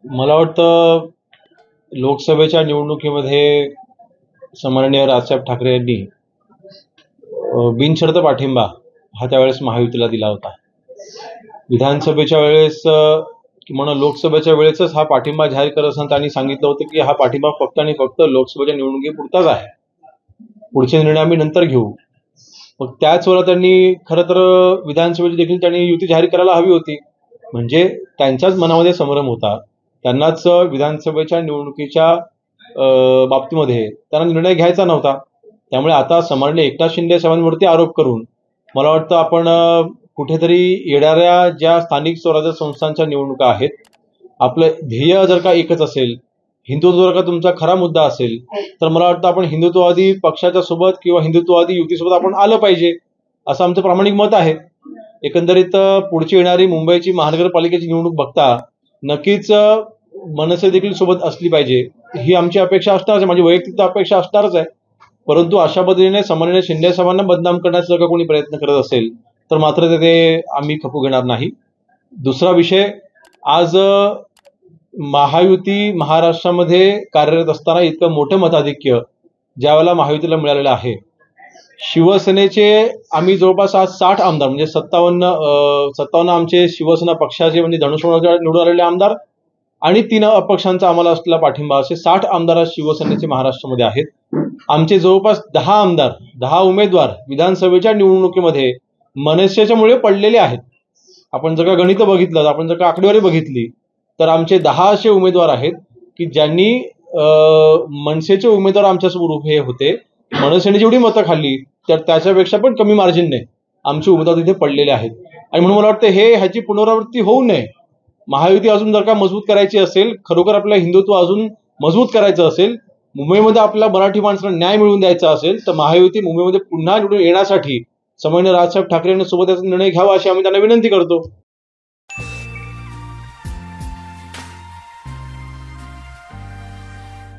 मला वाटतं लोकसभेच्या निवडणुकीमध्ये सन्माननीय राजसाहेब ठाकरे यांनी बिनशर्त पाठिंबा हा त्यावेळेस महायुतीला दिला होता. विधानसभेच्या वेळेस किंवा लोकसभेच्या वेळेसच हा पाठिंबा जाहीर करत असताना त्यांनी सांगितलं होतं की हा पाठिंबा फक्त आणि फक्त लोकसभेच्या निवडणुकीपुरताच आहे, पुढचे निर्णय आम्ही नंतर घेऊ. मग त्याच वेळेला त्यांनी खरं तर विधानसभेची देखील त्यांनी युती जाहीर करायला हवी होती. म्हणजे त्यांच्याच मनामध्ये संभ्रम होता. त्यांनाच विधानसभेच्या निवडणुकीच्या बाबतीमध्ये त्यांना निर्णय घ्यायचा नव्हता. त्यामुळे आता सन्माननीय एकनाथ शिंदे साहेबांवरती आरोप करून मला वाटतं आपण कुठेतरी येणाऱ्या ज्या स्थानिक स्वराज्य संस्थांच्या निवडणुका आहेत, आपलं ध्येय जर का एकच असेल, हिंदुत्व जर का तुमचा खरा मुद्दा असेल, तर मला वाटतं आपण हिंदुत्ववादी पक्षाच्या सोबत किंवा हिंदुत्ववादी युतीसोबत आपण आलं पाहिजे, असं आमचं प्रामाणिक मत आहे. एकंदरीत पुढची येणारी मुंबईची महानगरपालिकेची निवडणूक बघता नक्कीच मनसे देखील सोबत असली पाहिजे, ही आमची अपेक्षा असणारच आहे, माझी वैयक्तिक अपेक्षा असणारच आहे. परंतु अशा पद्धतीने सन्माननीय शिंदे साहेबांना बदनाम करण्याचा जर का कोणी प्रयत्न करत असेल तर मात्र ते आम्ही खपू घेणार नाही. दुसरा विषय, आज महायुती महाराष्ट्रामध्ये कार्यरत असताना इतकं मोठं मताधिक्य ज्यावेळेला महायुतीला मिळालेलं आहे, शिवसेनेचे आम्ही जवळपास आज 60 आमदार म्हणजे 57 आमचे शिवसेना पक्षाचे म्हणजे धनुष्यबाणाचे निवडून आलेले आमदार आणि 3 अपक्षांचा आम्हाला असलेला पाठिंबा, असे 60 आमदार शिवसेनेचे महाराष्ट्रामध्ये आहेत. आमचे जवळपास 10 आमदार 10 उमेदवार विधानसभेच्या निवडणुकीमध्ये मनसेच्यामुळे पडलेले आहेत. आपण जर का गणित बघितलं, आपण जर का आकडेवारी बघितली तर आमचे 10 असे उमेदवार आहेत की ज्यांनी मनसेचे उमेदवार आमच्यासमोर उभे होते. मनसेने जेवढी मतं खाल्ली तर त्याच्यापेक्षा पण कमी मार्जिनने आमचे उमेदवार तिथे पडलेले आहेत. आणि म्हणून मला वाटतं ह्याची पुनरावृत्ती होऊ नये. महायुती अजून जर का मजबूत करायची असेल, खरोखर आपलं हिंदुत्व अजून मजबूत करायचं असेल, मुंबईमध्ये आपल्या मराठी माणसाला न्याय मिळवून द्यायचा असेल, तर महायुती मुंबईमध्ये पुन्हा निवडून येण्यासाठी सन्माननीय राजसाहेब ठाकरे यांनी सोबत याचा निर्णय घ्यावा अशी आम्ही त्यांना विनंती करतो.